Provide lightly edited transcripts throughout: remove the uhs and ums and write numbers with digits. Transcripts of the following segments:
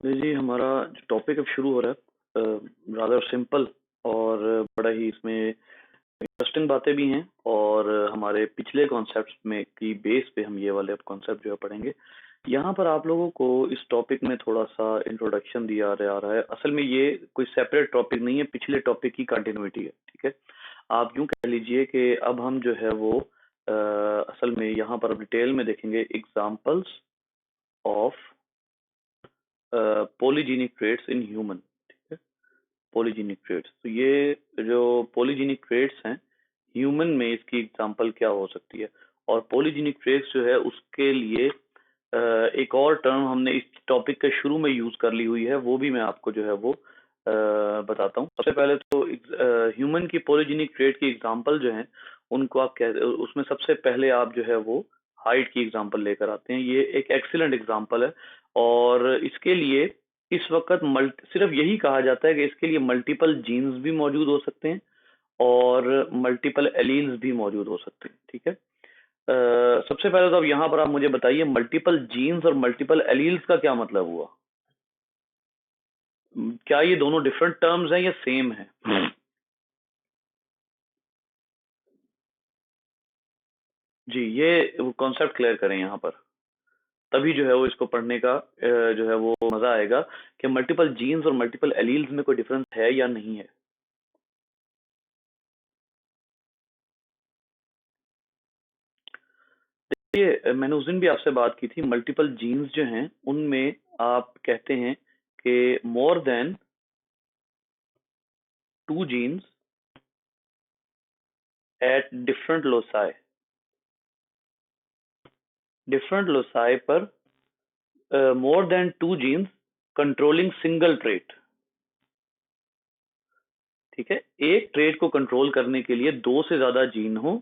जी, हमारा जो टॉपिक अब शुरू हो रहा है रादर सिंपल और बड़ा ही इसमें इंटरेस्टिंग बातें भी हैं और हमारे पिछले कॉन्सेप्ट्स में की बेस पे हम ये वाले अब कॉन्सेप्ट जो है पढ़ेंगे। यहाँ पर आप लोगों को इस टॉपिक में थोड़ा सा इंट्रोडक्शन दिया जा रहा है। असल में ये कोई सेपरेट टॉपिक नहीं है, पिछले टॉपिक की कंटिन्यूटी है। ठीक है, आप यूं कह लीजिए कि अब हम जो है वो असल में यहाँ पर अब डिटेल में देखेंगे examples of polygenic traits in human. ठीक है, पॉलीजेनिक ट्रेट्स, तो ये जो पॉलीजेनिक ट्रेट्स हैं ह्यूमन में, इसकी एग्जांपल क्या हो सकती है। और पॉलीजेनिक ट्रेट्स जो है उसके लिए एक और टर्म हमने इस टॉपिक के शुरू में यूज कर ली हुई है, वो भी मैं आपको जो है वो बताता हूँ। सबसे पहले तो ह्यूमन की पॉलीजेनिक ट्रेट की एग्जांपल जो है उनको आप कह उसमें सबसे पहले आप जो है वो हाइट की एग्जांपल लेकर आते हैं। ये एक एक्सीलेंट एग्जांपल है और इसके लिए इस वक्त सिर्फ यही कहा जाता है कि इसके लिए मल्टीपल जीन्स भी मौजूद हो सकते हैं और मल्टीपल एलील्स भी मौजूद हो सकते हैं। ठीक है, सबसे पहले तो अब यहाँ पर आप मुझे बताइए मल्टीपल जीन्स और मल्टीपल एलील्स का क्या मतलब हुआ। क्या ये दोनों डिफरेंट टर्म्स हैं या सेम है? जी, ये कॉन्सेप्ट क्लियर करें यहाँ पर, तभी जो है वो इसको पढ़ने का जो है वो मजा आएगा कि मल्टीपल जीन्स और मल्टीपल एलील्स में कोई डिफरेंस है या नहीं है। ये मैंने उस दिन भी आपसे बात की थी, मल्टीपल जीन्स जो हैं उनमें आप कहते हैं कि more than two genes at different loci पर more than two genes controlling single trait. ठीक है, एक ट्रेट को कंट्रोल करने के लिए दो से ज्यादा जीन हो।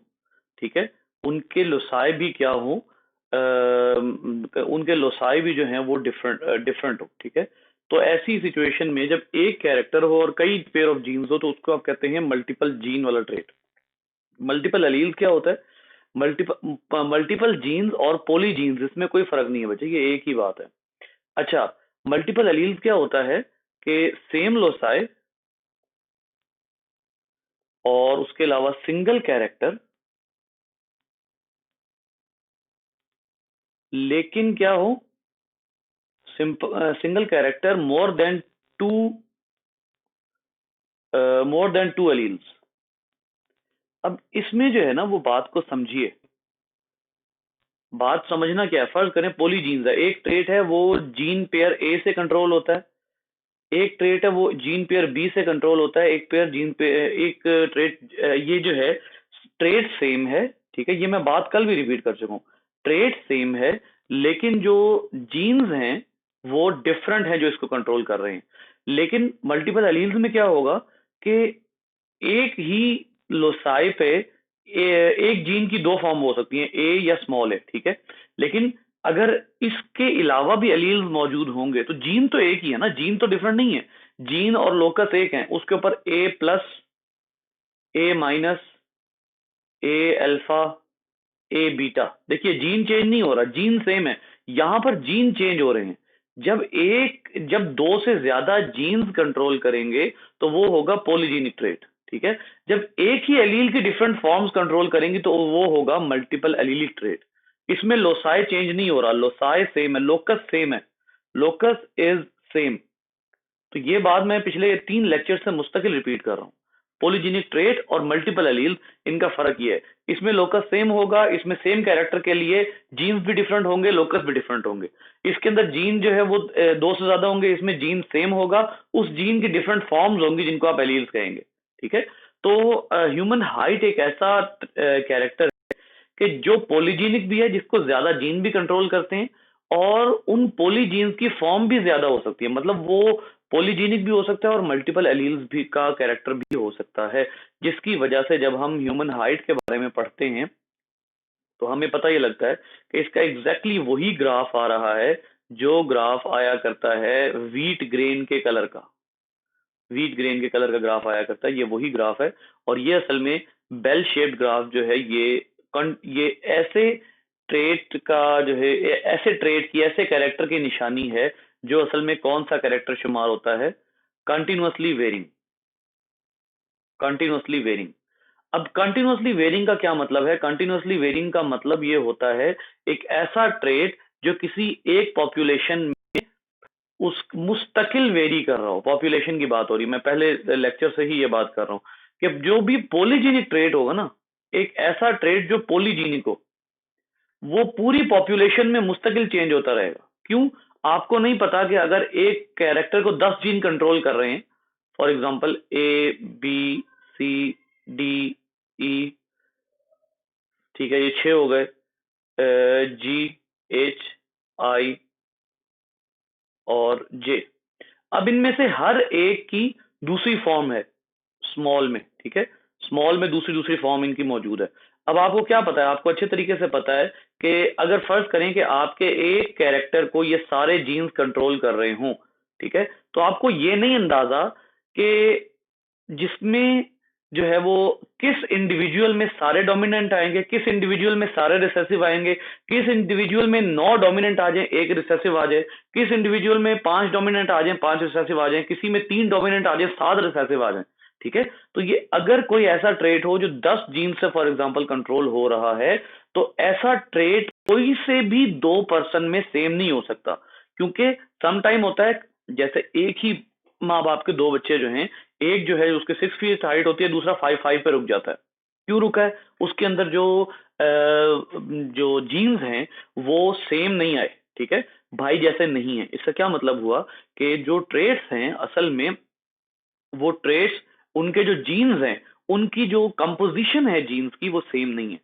ठीक है, उनके लोसाई भी क्या हो, उनके लोसाई भी जो है वो डिफरेंट हो। ठीक है, तो ऐसी सिचुएशन में जब एक कैरेक्टर हो और कई पेयर ऑफ जीन्स हो तो उसको आप कहते हैं मल्टीपल जीन वाला ट्रेट। मल्टीपल एलील क्या होता है? मल्टीपल जीन्स और पॉली जीन्स, इसमें कोई फर्क नहीं है बच्चे, ये एक ही बात है। अच्छा, मल्टीपल एलील क्या होता है कि सेम लोसाई और उसके अलावा सिंगल कैरेक्टर, लेकिन क्या हो, single character two more than two alleles. अब इसमें जो है ना वो बात को समझिए, बात समझना क्या है। फर्ज करें पॉलीजीन्स है, एक ट्रेट है वो जीन पेयर ए से कंट्रोल होता है, एक ट्रेट है वो जीन पेयर बी से कंट्रोल होता है, एक पेयर जीन पे एक ट्रेट, ये जो है ट्रेट सेम है। ठीक है, ये मैं बात कल भी रिपीट कर चुका हूँ, ट्रेट सेम है लेकिन जो जीन्स हैं वो डिफरेंट है जो इसको कंट्रोल कर रहे हैं। लेकिन मल्टीपल एलील्स में क्या होगा कि एक ही लोसाई पे एक जीन की दो फॉर्म हो सकती हैं, ए या स्मॉल ए। ठीक है, लेकिन अगर इसके अलावा भी एलील्स मौजूद होंगे तो जीन तो एक ही है ना, जीन तो डिफरेंट नहीं है। जीन और लोकस एक है, उसके ऊपर ए प्लस, ए माइनस, ए अल्फा, ए बीटा। देखिए जीन चेंज नहीं हो रहा, जीन सेम है। यहां पर जीन चेंज हो रहे हैं। जब दो से ज्यादा जीन्स कंट्रोल करेंगे तो वो होगा पॉलीजेनिक ट्रेट। ठीक है, जब एक ही एलील की डिफरेंट फॉर्म्स कंट्रोल करेंगी तो वो होगा मल्टीपल एलीलिक ट्रेट। इसमें लोसाई चेंज नहीं हो रहा, लोसाई सेम है, लोकस सेम है, लोकस इज सेम। तो ये बात मैं पिछले 3 लेक्चर से मुस्तकिल रिपीट कर रहा हूँ। पॉलीजेनिक ट्रेट और मल्टीपल एलील, इनका फर्क ये है, इसमें लोकस सेम होगा, इसमें सेम कैरेक्टर के लिए जीन्स भी डिफरेंट होंगे, लोकस भी डिफरेंट होंगे। इसके अंदर जीन जो है वो दो से ज्यादा होंगे, इसमें जीन सेम होगा, उस जीन की डिफरेंट फॉर्म्स होंगी जिनको आप एलील्स कहेंगे। ठीक है, तो ह्यूमन हाइट एक ऐसा कैरेक्टर कि जो पॉलीजेनिक भी है, जिसको ज्यादा जीन भी कंट्रोल करते हैं, और उन पॉलीजीन्स की फॉर्म भी ज्यादा हो सकती है, मतलब वो पॉलीजेनिक भी हो सकता है और मल्टीपल एलील्स भी का कैरेक्टर भी हो सकता है। जिसकी वजह से जब हम ह्यूमन हाइट के बारे में पढ़ते हैं तो हमें पता ये लगता है कि इसका एग्जैक्टली वही ग्राफ आ रहा है जो ग्राफ आया करता है व्हीट ग्रेन के कलर का। व्हीट ग्रेन के कलर का ग्राफ आया करता है, ये वही ग्राफ है। और ये असल में बेल शेप्ड ग्राफ जो है, ये ऐसे ट्रेट का जो है, ऐसे ट्रेट की, ऐसे कैरेक्टर की निशानी है जो असल में कौन सा कैरेक्टर शुमार होता है? Continuously varying. Continuously varying. अब कंटिन्यूअसली वेरिंग का क्या मतलब है? कंटिन्यूअसली वेरिंग का मतलब ये होता है एक ऐसा ट्रेट जो किसी एक पॉपुलेशन उस मुस्तकिल वेरी कर रहा हो। पॉपुलेशन की बात हो रही है, मैं पहले लेक्चर से ही ये बात कर रहा हूं कि जो भी पॉलीजेनिक ट्रेट होगा ना, एक ऐसा ट्रेट जो पॉलीजेनिक हो, वो पूरी पॉपुलेशन में मुस्तकिल चेंज होता रहेगा। क्यों? आपको नहीं पता कि अगर एक कैरेक्टर को 10 जीन कंट्रोल कर रहे हैं, for example A B C D E, ठीक है, ये 6 हो गए, जी एच आई और जे। अब इनमें से हर एक की दूसरी फॉर्म है स्मॉल में, ठीक है, स्मॉल में दूसरी दूसरी फॉर्म इनकी मौजूद है। अब आपको क्या पता है? आपको अच्छे तरीके से पता है कि अगर फर्ज करें कि आपके एक कैरेक्टर को ये सारे जीन्स कंट्रोल कर रहे हों, ठीक है, तो आपको ये नहीं अंदाजा कि जिसमें जो है वो किस इंडिविजुअल में सारे डोमिनेंट आएंगे, किस इंडिविजुअल में सारे रिसेसिव आएंगे, किस इंडिविजुअल में 9 डोमिनेंट आ जाए 1 रिसेसिव आ जाए, किस इंडिविजुअल में 5 डोमिनेंट आ जाए 5 रिसेसिव आ जाए, किसी में 3 डोमिनेंट आ जाए 7 रिसेसिव आ जाए, ठीक है। तो ये अगर कोई ऐसा ट्रेट हो जो 10 जीन से फॉर एग्जांपल कंट्रोल हो रहा है, तो ऐसा ट्रेट कोई से भी 2 पर्सन में सेम नहीं हो सकता। क्योंकि सम टाइम होता है जैसे एक ही माँ बाप के 2 बच्चे जो हैं, एक जो है उसके 6 फीट हाइट होती है, दूसरा 5'5" पे रुक जाता है। क्यों रुका है? उसके अंदर जो जीन्स हैं वो सेम नहीं आए, ठीक है, भाई जैसे नहीं है। इसका क्या मतलब हुआ कि जो ट्रेट्स हैं असल में वो ट्रेट्स, उनके जो जीन्स हैं उनकी जो कंपोजिशन है जीन्स की वो सेम नहीं है।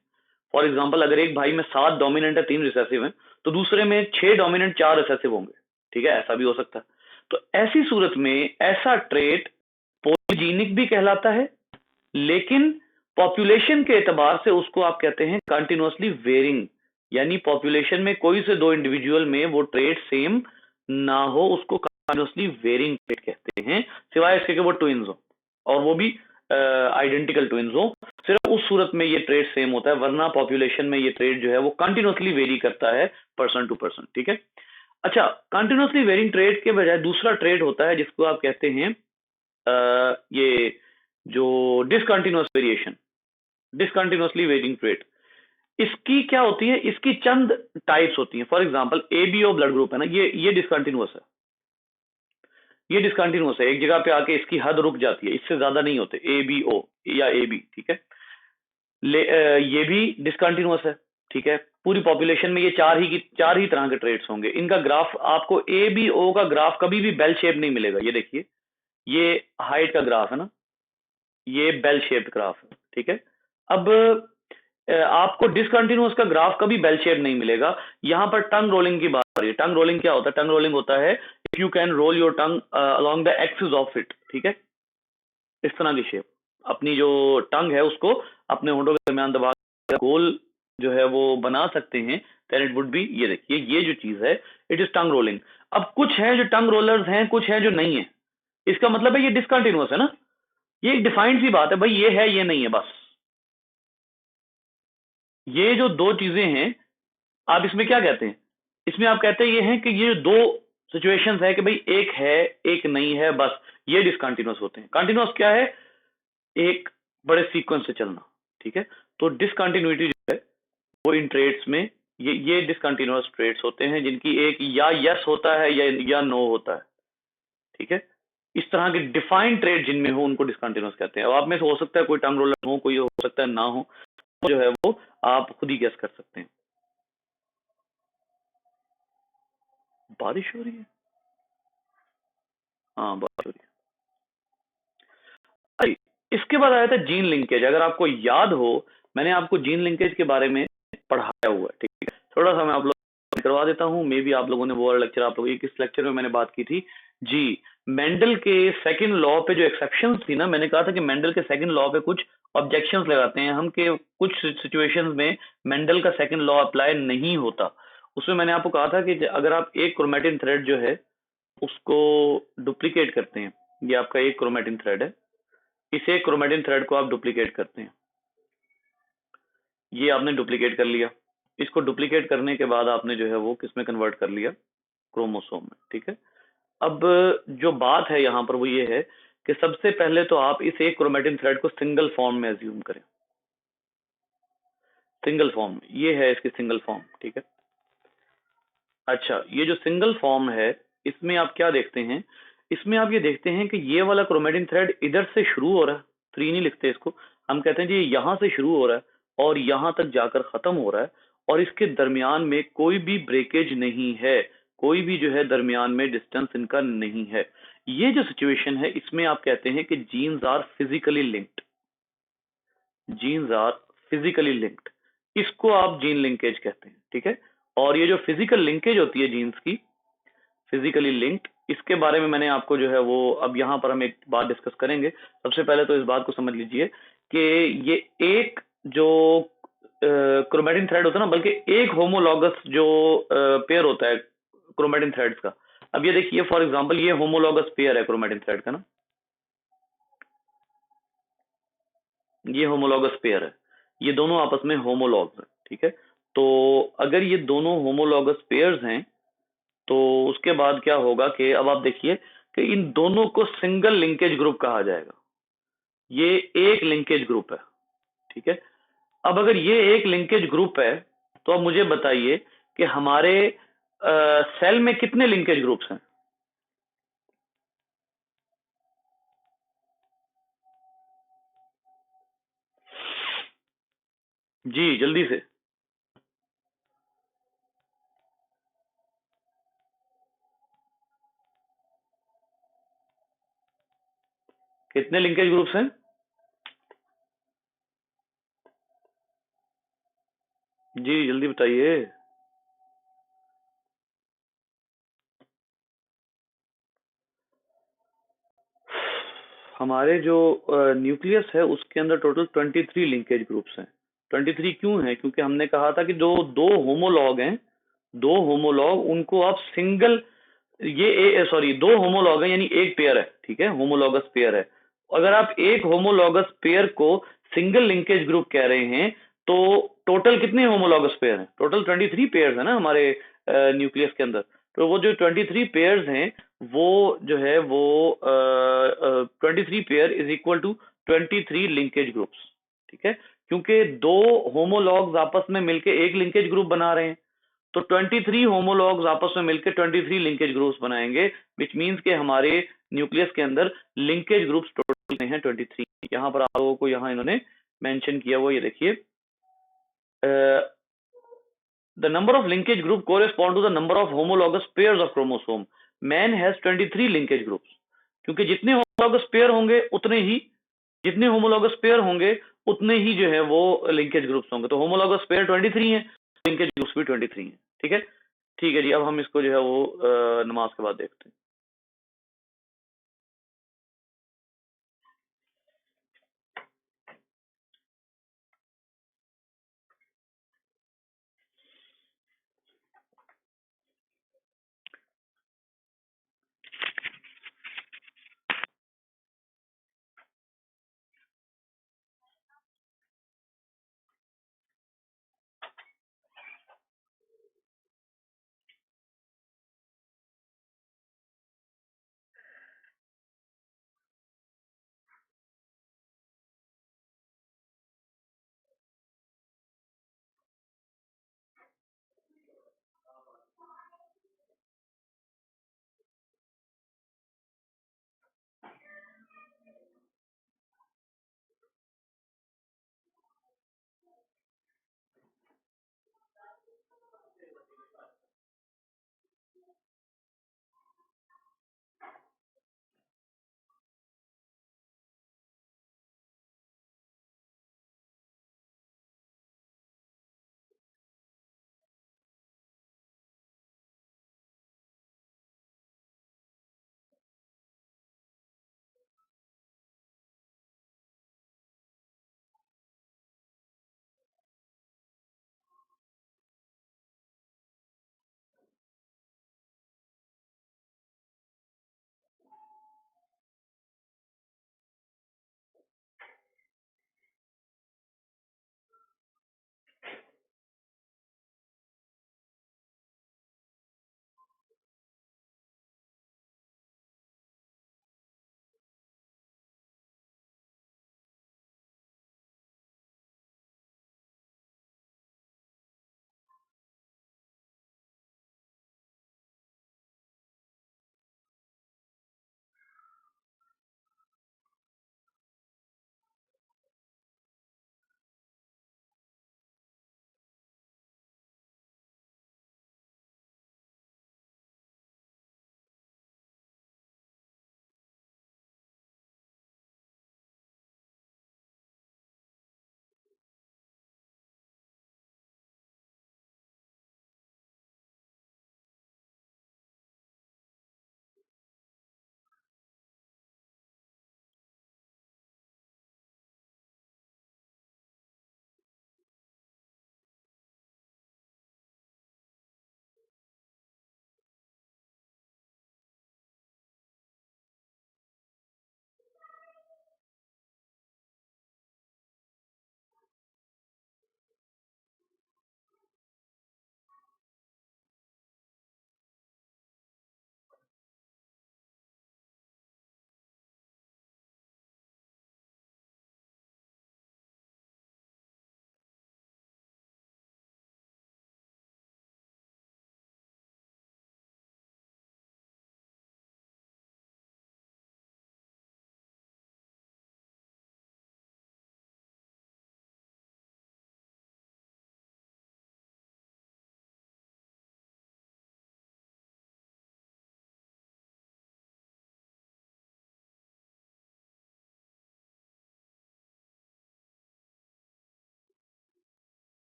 फॉर एग्जांपल अगर एक भाई में 7 डोमिनेंट है 3 रिसेसिव है, तो दूसरे में 6 डोमिनेंट 4 रिसेसिव होंगे, ठीक है, ऐसा भी हो सकता है। तो ऐसी सूरत में ऐसा ट्रेट पॉलीजीनिक भी कहलाता है, लेकिन पॉपुलेशन के एतबार से उसको आप कहते हैं कंटिन्यूअसली वेरिंग। यानी पॉपुलेशन में कोई से 2 इंडिविजुअल में वो ट्रेट सेम ना हो, उसको कंटिन्यूअसली वेरिंग ट्रेट कहते हैं, सिवाय इसके कि वो ट्विंस हो, और वो भी आइडेंटिकल ट्विंस हो। सिर्फ उस सूरत में ये ट्रेट सेम होता है, वरना पॉपुलेशन में ये ट्रेट जो है वो कंटिन्यूअसली वेरी करता है पर्सन टू पर्सन, ठीक है। अच्छा, कंटिन्यूअसली वेरिंग ट्रेट के बजाय दूसरा ट्रेट होता है जिसको आप कहते हैं ये जो डिसकंटिन्यूअस वेरिएशन, डिसकंटिन्यूअसली वेरिंग ट्रेट। इसकी क्या होती है? इसकी चंद टाइप्स होती हैं। For example ABO blood group है ना, ये डिसकंटिन्यूअस है, ये डिसकंटिन्यूअस है, एक जगह पे आके इसकी हद रुक जाती है, इससे ज्यादा नहीं होते एबीओ या एबी, ठीक है। ये भी डिसकंटिन्यूअस है, ठीक है। पूरी पॉपुलेशन में ये चार ही तरह के ट्रेड्स होंगे। इनका ग्राफ आपको ए बी ओ का ग्राफ कभी भी बेल शेप नहीं मिलेगा। ये देखिए, ये हाइट का ग्राफ है ना, ये बेल शेप्ड ग्राफ है, ठीक है। अब आपको डिसकंटिन्यूअस का ग्राफ कभी बेल शेप नहीं मिलेगा। यहां पर टंग रोलिंग की बात आ रही है। टंग रोलिंग क्या होता है? टंग रोलिंग होता है if you can roll your tongue along the axis of it, ठीक है, इस तरह की शेप। अपनी जो टंग है उसको अपने होंठों के दरमियान दबा गोल जो है वो बना सकते हैं, देन इट वुड बी, ये देखिए ये जो चीज है इट इज टंग रोलिंग। अब कुछ है जो टंग रोलर्स हैं, कुछ है जो नहीं है। इसका मतलब है ये डिसकंटिन्यूअस है ना, ये एक डिफाइंड सी बात है भाई, ये है ये नहीं है, बस ये जो 2 चीजें हैं आप इसमें क्या कहते हैं? इसमें आप कहते हैं ये हैं कि ये 2 सिचुएशंस है कि भाई एक है एक नहीं है, बस ये डिसकंटिन्यूअस होते हैं। कंटिन्यूअस क्या है? एक बड़े सीक्वेंस से चलना, ठीक है। तो डिसकंटिन्यूटी जो है वो इन ट्रेड्स में ये डिसकंटिन्यूअस ट्रेड्स होते हैं जिनकी एक या यस होता है या नो होता है, ठीक है। इस तरह के डिफाइंड ट्रेड जिनमें हो उनको डिसकंटिन्यूअस कहते हैं। अब आप में से हो सकता है कोई टर्म रोलर हो, कोई हो सकता है ना हो, जो है वो आप खुद ही गेस कर सकते हैं। बारिश हो रही है? हाँ बारिश हो रही है। अरे, इसके बाद आया था जीन लिंकेज। अगर आपको याद हो, मैंने आपको जीन लिंकेज के बारे में पढ़ाया हुआ है, ठीक है। थोड़ा सा मैं आप लोग करवा देता हूँ, मे बी आप लोगों ने वो वाला लेक्चर, आप लोगों की किस लेक्चर में मैंने बात की थी जी, मेंडल के सेकंड लॉ पे जो एक्सेप्शंस थी ना, मैंने कहा था कि मेंडल के सेकंड लॉ पे कुछ ऑब्जेक्शंस लगाते हैं हम कि कुछ सिचुएशंस में मेंडल का सेकंड लॉ अप्लाई नहीं होता। उसमें मैंने आपको कहा था कि अगर आप एक क्रोमेटिन थ्रेड जो है उसको डुप्लीकेट करते हैं, ये आपका एक क्रोमेटिन थ्रेड है, इसे क्रोमेटिन थ्रेड को आप डुप्लीकेट करते हैं, ये आपने डुप्लीकेट कर लिया। इसको डुप्लीकेट करने के बाद आपने जो है वो किस में कन्वर्ट कर लिया? क्रोमोसोम में, ठीक है। अब जो बात है यहाँ पर वो ये है कि सबसे पहले तो आप इस एक क्रोमेटिन थ्रेड को सिंगल फॉर्म में एज्यूम करें। सिंगल फॉर्म ये है इसकी सिंगल फॉर्म, ठीक है। अच्छा, ये जो सिंगल फॉर्म है इसमें आप क्या देखते हैं, इसमें आप ये देखते हैं कि ये वाला क्रोमेटिन थ्रेड इधर से शुरू हो रहा है, 3 नहीं लिखते इसको, हम कहते हैं जी यहां से शुरू हो रहा है और यहां तक जाकर खत्म हो रहा है और इसके दरमियान में कोई भी ब्रेकेज नहीं है, कोई भी जो है दरमियान में डिस्टेंस इनका नहीं है। ये जो सिचुएशन है इसमें आप कहते हैं कि genes are physically linked. Genes are physically linked, इसको आप जीन लिंकेज कहते हैं, ठीक है। और ये जो फिजिकल लिंकेज होती है जीन्स की, फिजिकली लिंक्ड, इसके बारे में मैंने आपको जो है वो अब यहाँ पर हम एक बात डिस्कस करेंगे। सबसे पहले तो इस बात को समझ लीजिए कि ये एक जो क्रोमेटिन थ्रेड होता है ना, बल्कि एक होमोलॉगस जो पेयर होता है क्रोमेटिन थ्रेड्स का। अब ये देखिए फॉर एग्जांपल ये होमोलॉगस पेयर है क्रोमेटिन थ्रेड का ना, ये होमोलॉगस पेयर है, ये दोनों आपस में होमोलॉग्स हैं, ठीक है। तो अगर ये दोनों होमोलॉगस पेयर्स हैं तो उसके बाद क्या होगा कि अब आप देखिए कि इन दोनों को सिंगल लिंकेज ग्रुप कहा जाएगा। ये एक लिंकेज ग्रुप है, ठीक है। अब अगर ये एक लिंकेज ग्रुप है तो अब मुझे बताइए कि हमारे सेल में कितने लिंकेज ग्रुप्स हैं। जी जल्दी से। कितने लिंकेज ग्रुप्स हैं? जी जल्दी बताइए। हमारे जो न्यूक्लियस है उसके अंदर टोटल 23 लिंकेज ग्रुप्स हैं। 23 क्यों है? क्योंकि हमने कहा था कि जो दो होमोलॉग हैं, दो होमोलॉग उनको आप सिंगल, ये सॉरी दो होमोलॉग है यानी एक पेयर है, ठीक है, होमोलॉगस पेयर है। अगर आप एक होमोलॉगस पेयर को सिंगल लिंकेज ग्रुप कह रहे हैं तो टोटल कितने होमोलॉगस पेयर हैं? टोटल 23 पेयर्स है ना हमारे न्यूक्लियस के अंदर। तो वो जो 23 पेयर्स हैं वो जो है वो 23 pair is equal to 23 linkage groups, ठीक है। क्योंकि दो होमोलॉग्स आपस में मिलकर एक लिंकेज ग्रुप बना रहे हैं तो 23 होमोलॉग्स आपस में मिलकर 23 लिंकेज ग्रुप्स बनाएंगे, विच मींस के हमारे न्यूक्लियस के अंदर लिंकेज ग्रुप्स टोटल हैं 23। यहाँ पर आप लोगों को यहाँ इन्होंने मेंशन किया वो ये देखिए, the number of linkage group correspond to the number of homologous pairs of chromosome. Man has 23 linkage groups, क्योंकि जितने होमोलॉगस पेयर होंगे उतने ही, जितने होमोलॉगस पेयर होंगे उतने ही जो है वो लिंकेज ग्रुप्स होंगे। तो होमोलॉगस पेयर 23 हैं, लिंकेज ग्रुप्स भी 23 हैं, ठीक है। ठीक है जी, अब हम इसको जो है वो नमाज के बाद देखते हैं।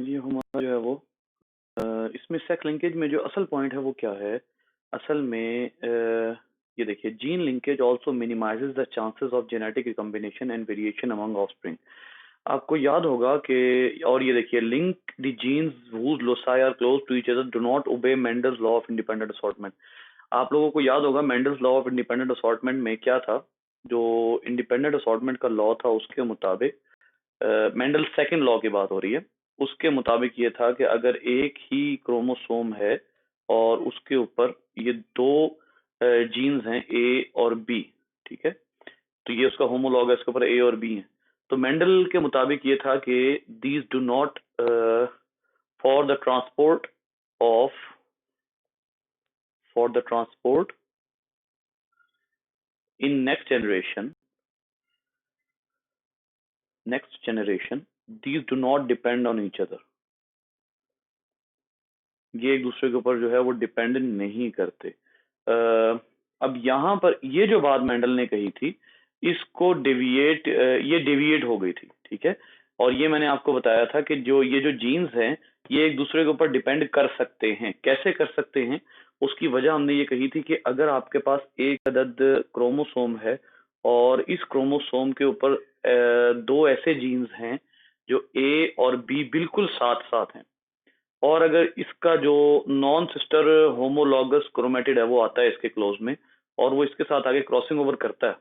ये हमारा जो है वो इसमें सेक्स लिंकेज में जो असल पॉइंट है वो क्या है असल में ये देखिए gene linkage also minimises the chances of genetic recombination and variation among offspring. आपको याद होगा कि और ये देखिए link the genes whose loci are close to each other do not obey Mendel's law of independent assortment। आप लोगों को याद होगा Mendel's law of independent assortment में क्या था, जो इंडिपेंडेंट असॉर्टमेंट का लॉ था उसके मुताबिक मेंडल सेकंड लॉ की बात हो रही है, उसके मुताबिक ये था कि अगर एक ही क्रोमोसोम है और उसके ऊपर ये दो जीन्स हैं ए और बी, ठीक है, तो ये उसका होमोलॉग है, इसके ऊपर ए और बी है। तो मेंडल के मुताबिक ये था कि these do not for the transport of for the transport in next generation these do not depend on each other। ये एक दूसरे के ऊपर जो है वो डिपेंड नहीं करते। अब यहाँ पर ये जो बात मेंडल ने कही थी इसको ये डेविएट हो गई थी, ठीक है। और ये मैंने आपको बताया था कि ये जो जीन्स हैं ये एक दूसरे के ऊपर डिपेंड कर सकते हैं। कैसे कर सकते हैं, उसकी वजह हमने ये कही थी कि अगर आपके पास एक अदद क्रोमोसोम है और इस क्रोमोसोम के ऊपर दो ऐसे जीन्स हैं जो ए और बी बिल्कुल साथ साथ हैं, और अगर इसका जो नॉन सिस्टर होमोलॉगस क्रोमेटिड है वो आता है इसके क्लोज में और वो इसके साथ आगे क्रॉसिंग ओवर करता है,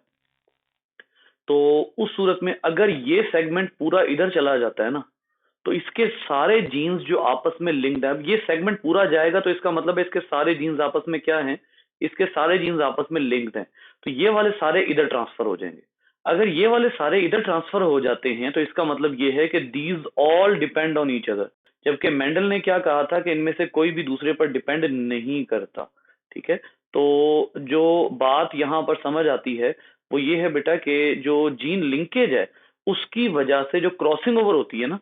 तो उस सूरत में अगर ये सेगमेंट पूरा इधर चला जाता है ना, तो इसके सारे जीन्स जो आपस में लिंक्ड है, अब ये सेगमेंट पूरा जाएगा तो इसका मतलब है इसके सारे जीन्स आपस में क्या हैं, इसके सारे जीन्स आपस में लिंक्ड हैं, तो ये वाले सारे इधर ट्रांसफर हो जाएंगे। अगर ये वाले सारे इधर ट्रांसफर हो जाते हैं तो इसका मतलब ये है कि these all depend on each other, जबकि मेंडल ने क्या कहा था कि इनमें से कोई भी दूसरे पर डिपेंड नहीं करता, ठीक है। तो जो बात यहाँ पर समझ आती है वो ये है बेटा कि जो जीन लिंकेज है उसकी वजह से जो क्रॉसिंग ओवर होती है ना,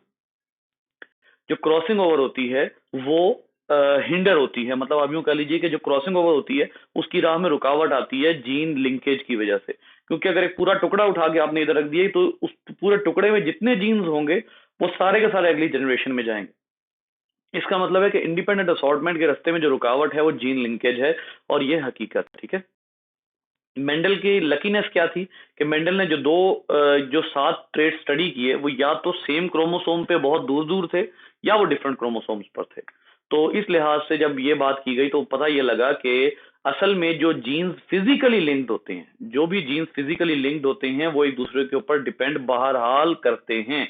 जो क्रॉसिंग ओवर होती है वो हिंडर होती है, मतलब आप यूं कह लीजिए कि जो क्रॉसिंग ओवर होती है उसकी राह में रुकावट आती है जीन लिंकेज की वजह से। क्योंकि अगर एक पूरा टुकड़ा उठा के आपने इधर रख दिया तो उस पूरे टुकड़े में जितने जीन्स होंगे वो सारे के सारे अगली जनरेशन में जाएंगे। इसका मतलब है कि इंडिपेंडेंट असॉर्टमेंट के रास्ते में जो रुकावट है वो जीन लिंकेज है, और ये हकीकत, ठीक है। मेंडल की लकीनेस क्या थी कि मेंडल ने जो 7 ट्रेट स्टडी किए वो या तो सेम क्रोमोसोम पे बहुत दूर दूर थे या वो डिफरेंट क्रोमोसोम्स पर थे। तो इस लिहाज से जब ये बात की गई तो पता ये लगा कि असल में जो जीन्स फिजिकली लिंक्ड होते हैं, जो भी जीन्स फिजिकली लिंक्ड होते हैं वो एक दूसरे के ऊपर डिपेंड बहरहाल करते हैं,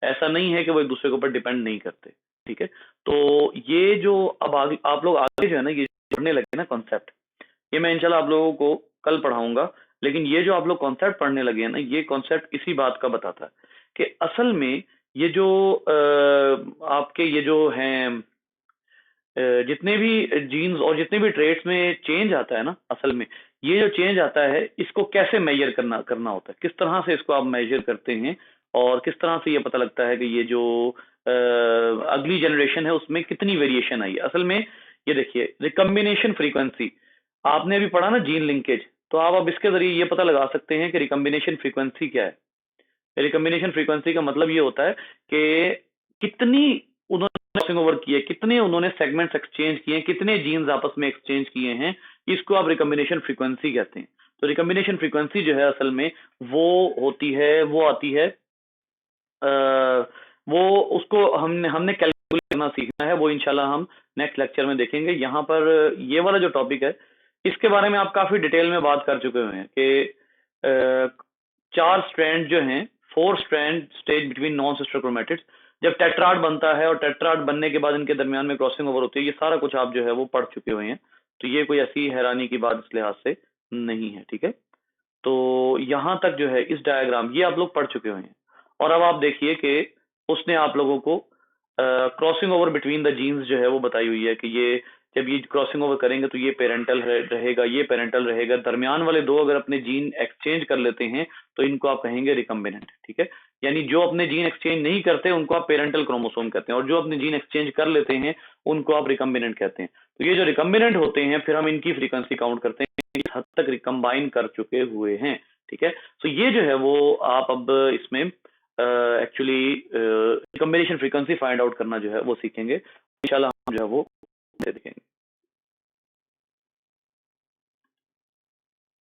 ऐसा नहीं है कि वो एक दूसरे के ऊपर डिपेंड नहीं करते, ठीक है। तो ये जो अब आगे आप लोग आगे जो है ना ये पढ़ने लगे ना कॉन्सेप्ट, ये मैं इंशाल्लाह आप लोगों को कल पढ़ाऊंगा, लेकिन ये जो आप लोग कॉन्सेप्ट पढ़ने लगे हैं ना ये कॉन्सेप्ट इसी बात का बताता है कि असल में ये जो आपके ये जो हैं जितने भी जीन्स और जितने भी ट्रेट्स में चेंज आता है ना, असल में ये जो चेंज आता है इसको कैसे मेजर करना करना होता है, किस तरह से इसको आप मेजर करते हैं और किस तरह से ये पता लगता है कि ये जो अगली जनरेशन है उसमें कितनी वेरिएशन आई है। असल में ये देखिए रिकम्बिनेशन फ्रीक्वेंसी आपने अभी पढ़ा ना जीन लिंकेज, तो आप अब इसके जरिए ये पता लगा सकते हैं कि रिकम्बिनेशन फ्रीक्वेंसी क्या है। रिकम्बिनेशन फ्रीक्वेंसी का मतलब ये होता है कि कितनी उन्होंने क्रॉसिंग ओवर किए, कितने उन्होंने सेगमेंट्स एक्सचेंज किए, कितने जीन्स आपस में एक्सचेंज किए हैं, इसको आप रिकम्बिनेशन फ्रीक्वेंसी कहते हैं। तो रिकम्बिनेशन फ्रीक्वेंसी जो है असल में वो होती है, वो आती है वो उसको हमने कैलकुलेट करना सीखना है, वो इंशाल्लाह हम नेक्स्ट लेक्चर में देखेंगे। यहाँ पर ये वाला जो टॉपिक है इसके बारे में आप काफी डिटेल में बात कर चुके हुए हैं कि 4 स्ट्रैंड जो हैं, 4 strand stage between non sister chromatids, जब टेट्राड बनता है और टेट्राड बनने के बाद इनके दरमियान में क्रॉसिंग ओवर होती है, ये सारा कुछ आप जो है वो पढ़ चुके हुए हैं, तो ये कोई ऐसी हैरानी की बात इस लिहाज से नहीं है, ठीक है। तो यहां तक जो है इस डायग्राम ये आप लोग पढ़ चुके हुए हैं, और अब आप देखिए कि उसने आप लोगों को crossing over between the genes जो है वो बताई हुई है कि ये जब ये क्रॉसिंग ओवर करेंगे तो ये पेरेंटल रहेगा, ये पेरेंटल रहेगा, दरमियान वाले दो अगर अपने जीन एक्सचेंज कर लेते हैं तो इनको आप कहेंगे रिकम्बिनेंट, ठीक है। यानी जो अपने जीन एक्सचेंज नहीं करते उनको आप पेरेंटल क्रोमोसोम कहते हैं, और जो अपने जीन एक्सचेंज कर लेते हैं उनको आप रिकम्बिनेंट कहते हैं। तो ये जो रिकम्बिनेंट होते हैं फिर हम इनकी फ्रीक्वेंसी काउंट करते हैं, इस हद तक रिकम्बाइन कर चुके हुए हैं, ठीक है। तो ये जो है वो आप अब इसमें actually combination frequency find out करना जो है वो सीखेंगे इंशाल्लाह, हम जो है वो देखेंगे।